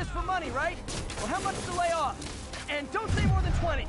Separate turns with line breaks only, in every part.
just for money, right? Well, how much to lay off? And don't say more than 20.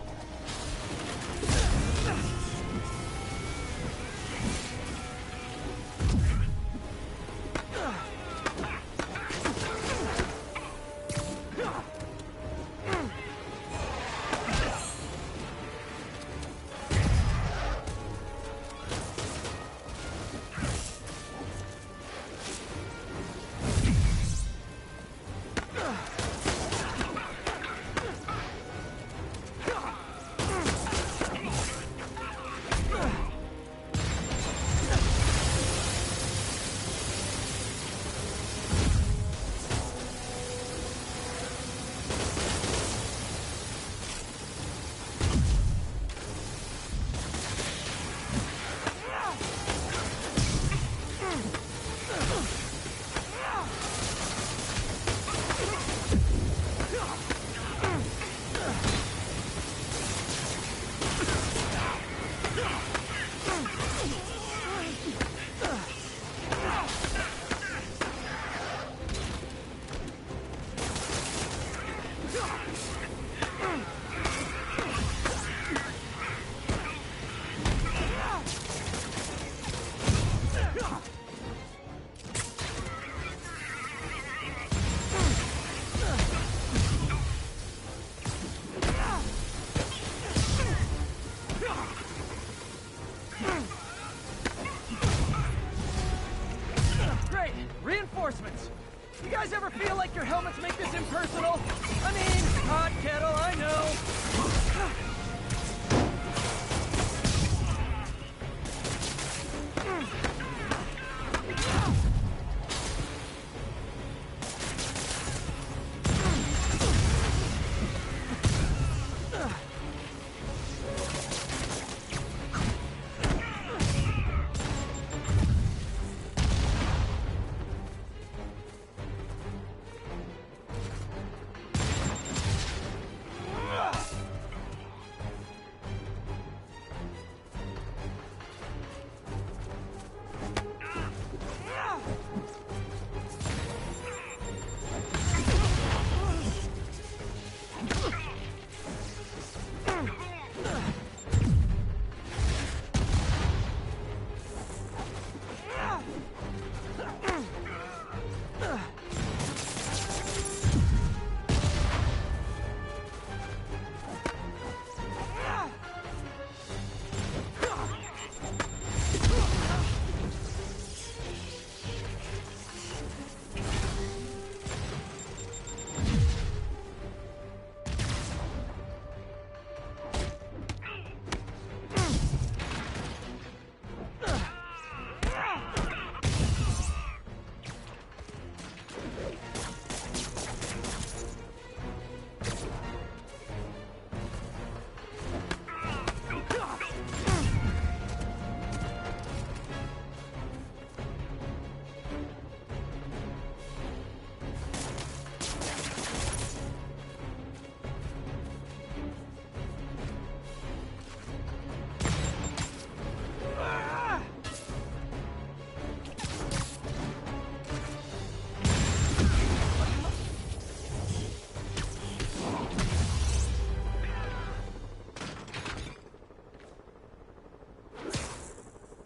Reinforcements! You guys ever feel like your helmets make this impersonal? I mean, hot kettle, I know.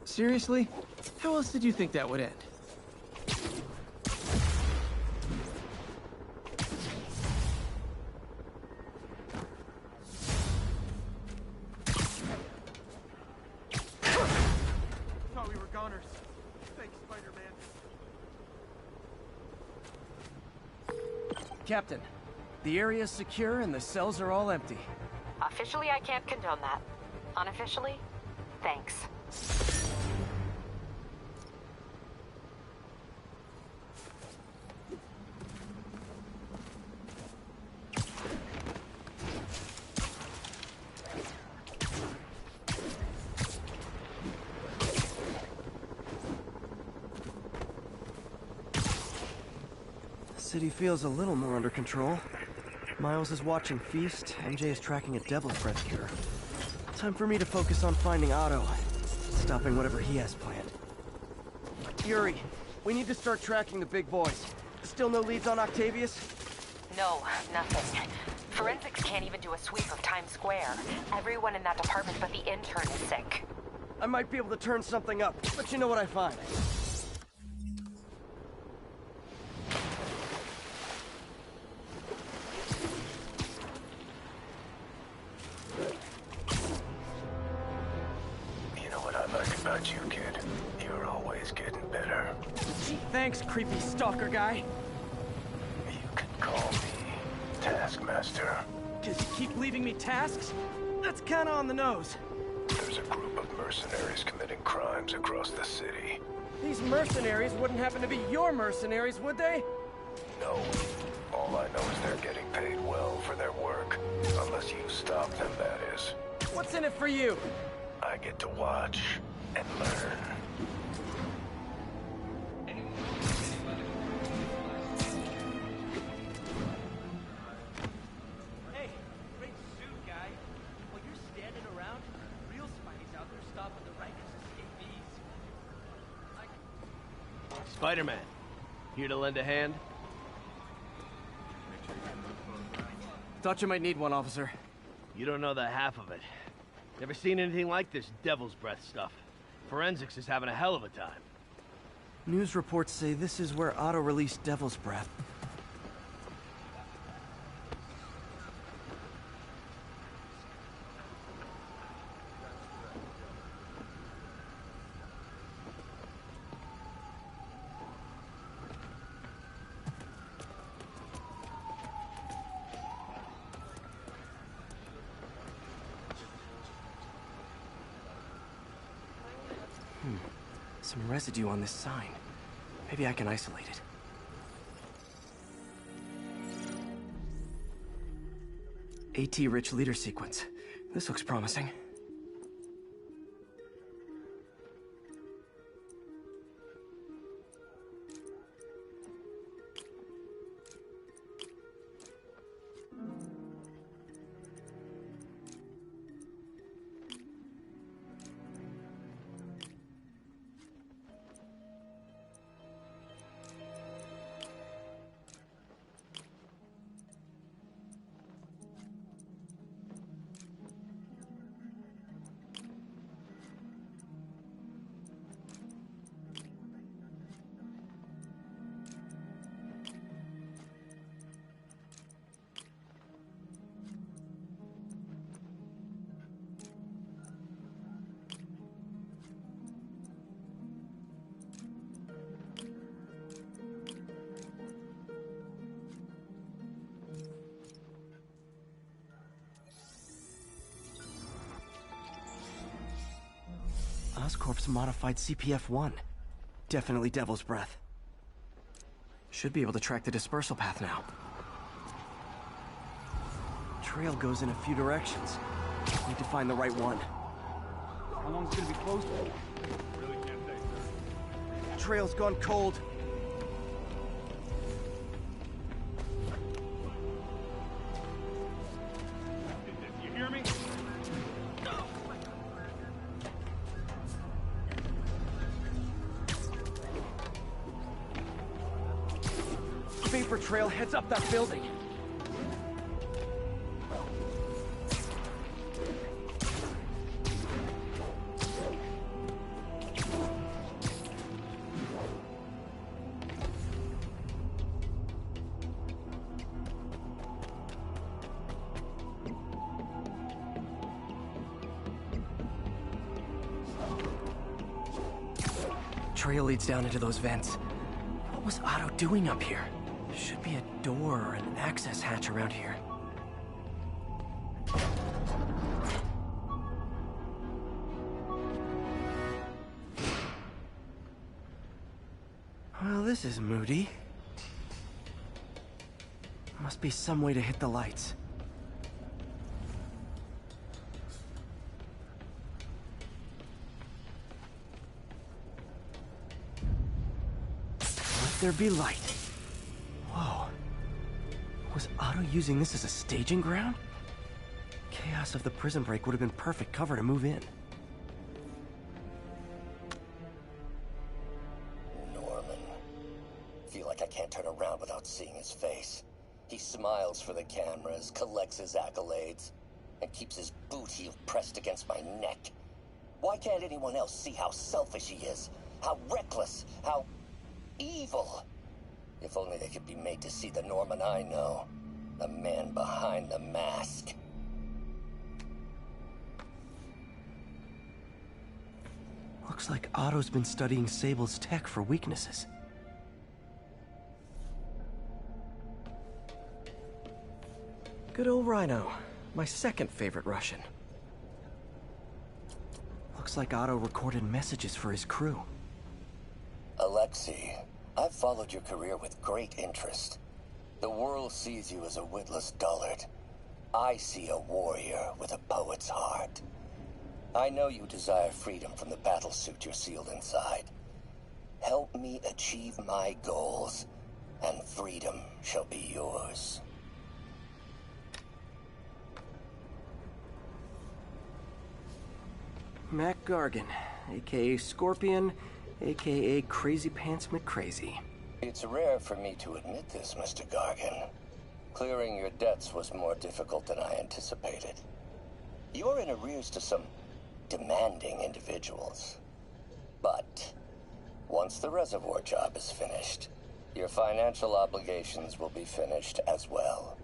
Seriously? How else did you think that would end? Thought we were goners. Thanks, Spider-Man. Captain, the area's secure and the cells are all empty.
Officially, I can't condone that. Unofficially, thanks.
The city feels a little more under control. Miles is watching Feast, MJ is tracking a devil's breath cure. Time for me to focus on finding Otto, stopping whatever he has planned. Yuri, we need to start tracking the big boys. Still no leads on Octavius?
No, nothing. Forensics can't even do a sweep of Times Square. Everyone in that department but the intern is sick.
I might be able to turn something up. Let you know what I find.
You know what I like about you, kid? You're always getting better.
Gee, thanks, creepy stalker guy.
You can call me Taskmaster.
Cause you keep leaving me tasks? That's kinda on the nose.
There's a group of mercenaries committing crimes across the city.
These mercenaries wouldn't happen to be your mercenaries, would they?
No. All I know is they're getting paid well for their work. Unless you stop them, that is.
What's in it for you?
I get to watch and learn.
Hey, great suit, guy. While you're standing around, real Spidey's out there stopping the righteous escapees.
Spider-Man, here to lend a hand?
Thought you might need one, officer.
You don't know the half of it. Never seen anything like this devil's breath stuff. Forensics is having a hell of a time.
News reports say this is where Otto released Devil's Breath. Some residue on this sign. Maybe I can isolate it. AT-rich leader sequence. This looks promising. Oscorp's modified CPF-1. Definitely Devil's Breath. Should be able to track the dispersal path now. Trail goes in a few directions. Need to find the right one.
How long's it gonna be closed for? Really can't say, sir.
Trail's gone cold.
You hear me?
Vapor trail heads up that building. Trail leads down into those vents. What was Otto doing up here? There should be a door or an access hatch around here. Well, this is moody. Must be some way to hit the lights. Let there be light. Whoa. Was Otto using this as a staging ground? Chaos of the prison break would have been perfect cover to move in.
Norman. Feel like I can't turn around without seeing his face.
He smiles for the cameras, collects his accolades, and keeps his boot heel pressed against my neck. Why can't anyone else see how selfish he is? How reckless? How evil? If only they could be made to see the Norman I know. The man behind the mask.
Looks like Otto's been studying Sable's tech for weaknesses. Good old Rhino. My second favorite Russian. Looks like Otto recorded messages for his crew.
Alexei, I've followed your career with great interest. The world sees you as a witless dullard. I see a warrior with a poet's heart. I know you desire freedom from the battlesuit you're sealed inside. Help me achieve my goals, and freedom shall be yours.
Mac Gargan, aka Scorpion, aka Crazy Pants McCrazy.
It's rare for me to admit this, Mr. Gargan. Clearing your debts was more difficult than I anticipated. You're in arrears to some demanding individuals. But once the reservoir job is finished, your financial obligations will be finished as well.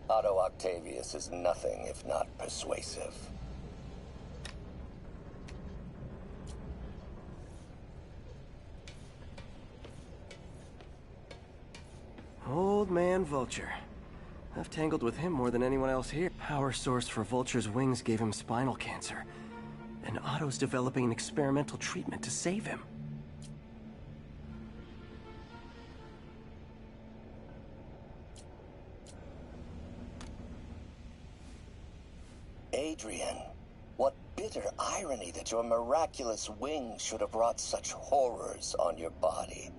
Otto Octavius is nothing if not persuasive.
Old man Vulture. I've tangled with him more than anyone else here. Power source for Vulture's wings gave him spinal cancer. And Otto's developing an experimental treatment to save him.
Adrian, what bitter irony that your miraculous wings should have wrought such horrors on your body.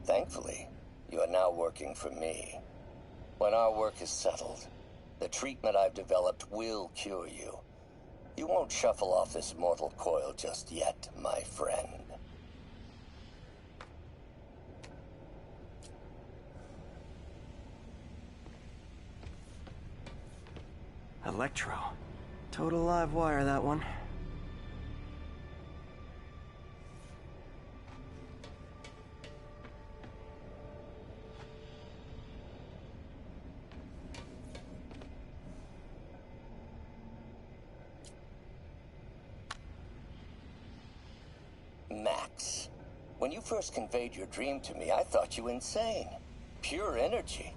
Thankfully, you are now working for me. When our work is settled, the treatment I've developed will cure you. You won't shuffle off this mortal coil just yet, my friend.
Electro. Total live wire, that one.
Max, when you first conveyed your dream to me, I thought you insane. Pure energy.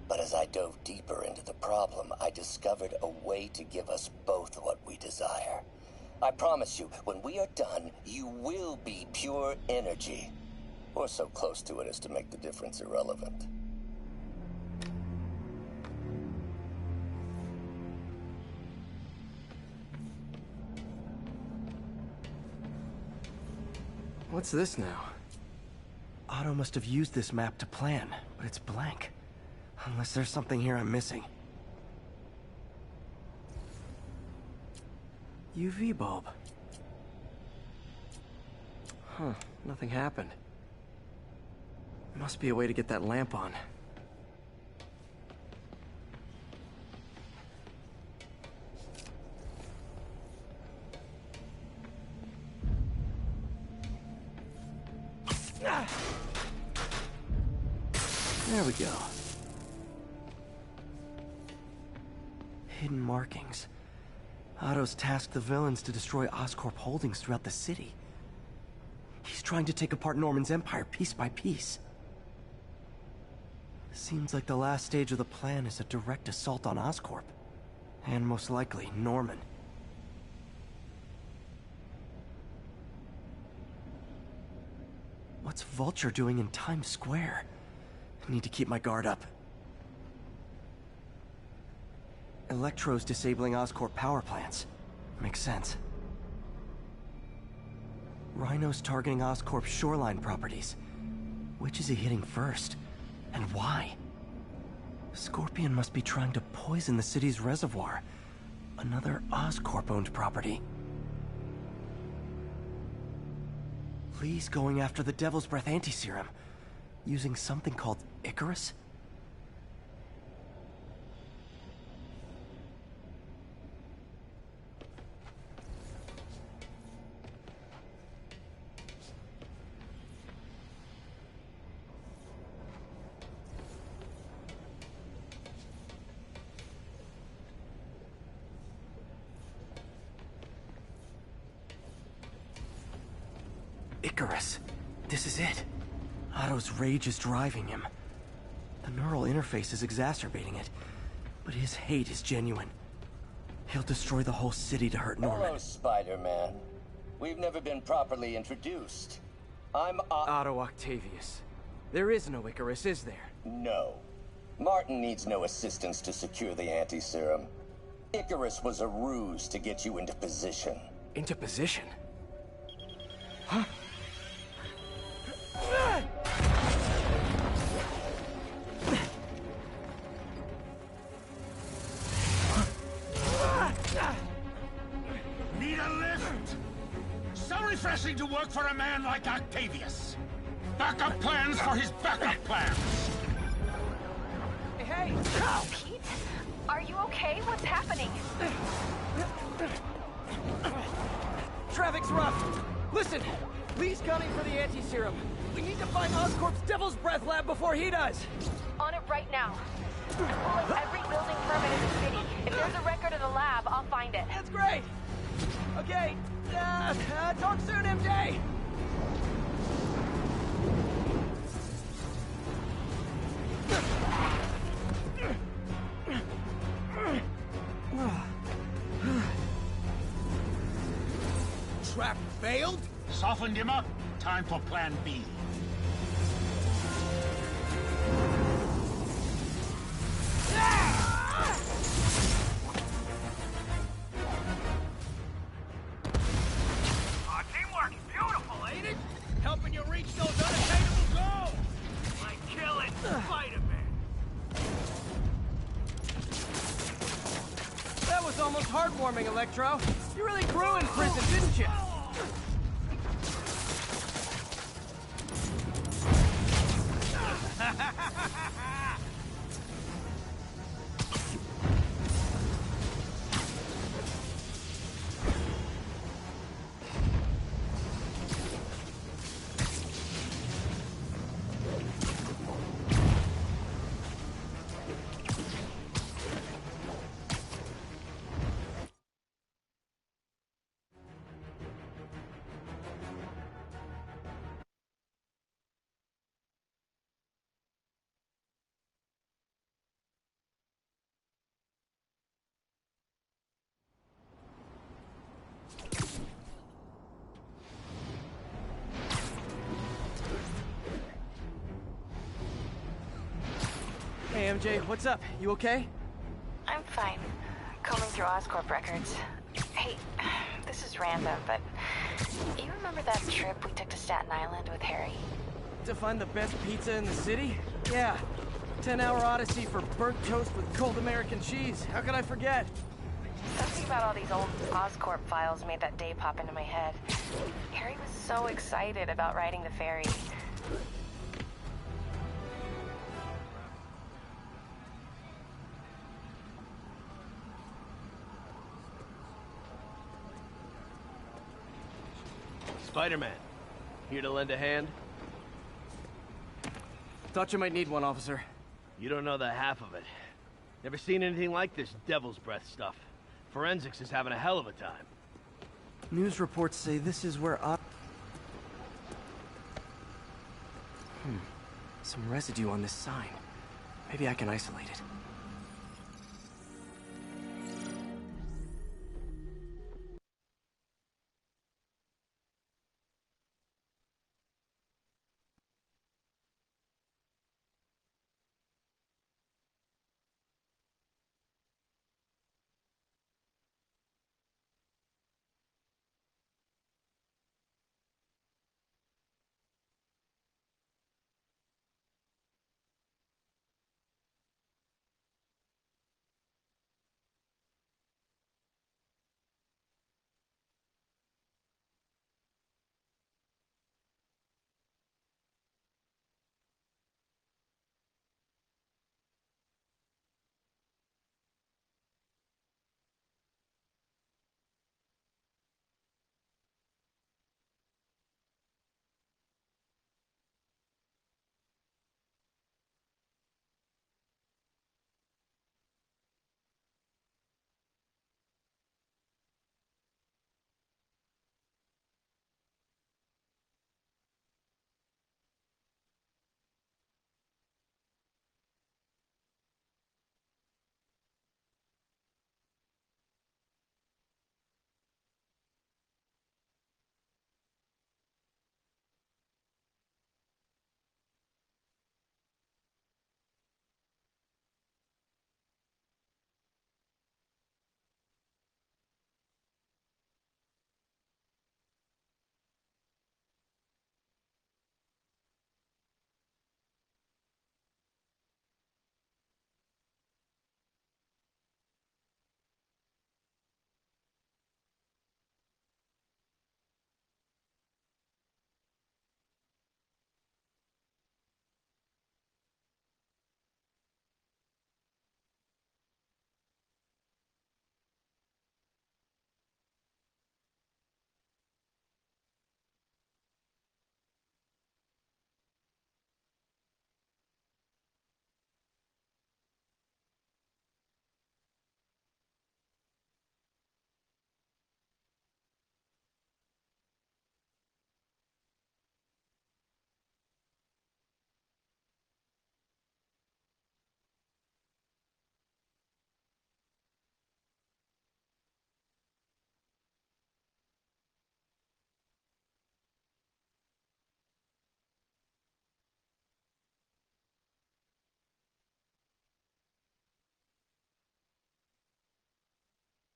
But as I dove deeper into the problem, I discovered a way to give us both what we desire. I promise you, when we are done, you will be pure energy. Or so close to it as to make the difference irrelevant.
What's this now? Otto must have used this map to plan, but it's blank. Unless there's something here I'm missing. UV bulb. Huh, nothing happened. Must be a way to get that lamp on. There we go. Hidden markings. Otto's tasked the villains to destroy Oscorp holdings throughout the city. He's trying to take apart Norman's empire piece by piece. Seems like the last stage of the plan is a direct assault on Oscorp. And most likely, Norman. What's Vulture doing in Times Square? I need to keep my guard up. Electro's disabling Oscorp power plants. Makes sense. Rhino's targeting Oscorp's shoreline properties. Which is he hitting first? And why? Scorpion must be trying to poison the city's reservoir. Another Oscorp-owned property. Lee's going after the Devil's Breath anti-serum. using something called Icarus? Icarus. This is it. Otto's rage is driving him. The neural interface is exacerbating it, but his hate is genuine. He'll destroy the whole city to hurt Norman.
Hello, Spider-Man. We've never been properly introduced. I'm
Otto Octavius. There is no Icarus, is there?
No. Martin needs no assistance to secure the anti-serum. Icarus was a ruse to get you into position.
Into position? Huh?
Need a lift? So refreshing to work for a man like Octavius. Backup plans for his backup plans.
Hey!
Pete? Are you okay? What's happening?
Traffic's rough. Listen, Lee's gunning for the anti-serum. We need to find Oscorp's Devil's Breath lab before he does.
On it right now. I'm pulling every building permit in the city. If there's a record of the lab, I'll find it.
That's great. Okay, talk soon, MJ.
Trap failed? Softened him up. Time for plan B.
Teamwork's beautiful, ain't it? Helping you reach those unattainable goals! Like killing Spider-Man.
That was almost heartwarming, Electro. You really grew in prison, didn't you? Hey, MJ, what's up? You okay?
I'm fine. Combing through Oscorp records. Hey, this is random, but you remember that trip we took to Staten Island with Harry?
To find the best pizza in the city? Yeah. 10-hour odyssey for burnt toast with cold American cheese. How could I forget?
Something about all these old Oscorp files made that day pop into my head. Harry was so excited about riding the ferry.
Spider-Man, here to lend a hand?
Thought you might need one, officer.
You don't know the half of it. Never seen anything like this Devil's Breath stuff. Forensics is having a hell of a time.
News reports say this is where
Some residue on this sign. Maybe I can isolate it.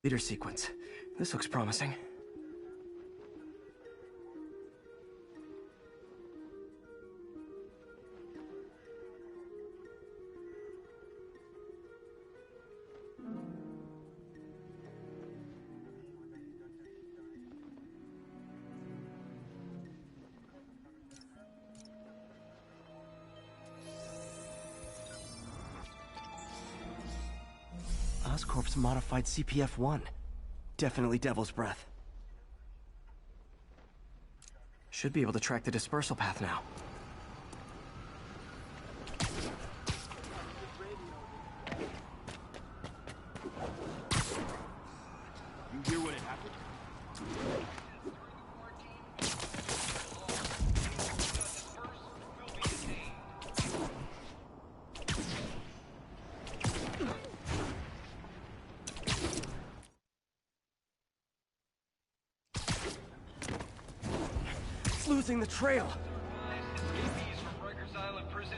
Leader sequence. This looks promising. Oscorp's modified CPF-1. Definitely Devil's Breath. Should be able to track the dispersal path now.
You hear what it happened?
It's losing the trail.
APs from Rikers Island Prison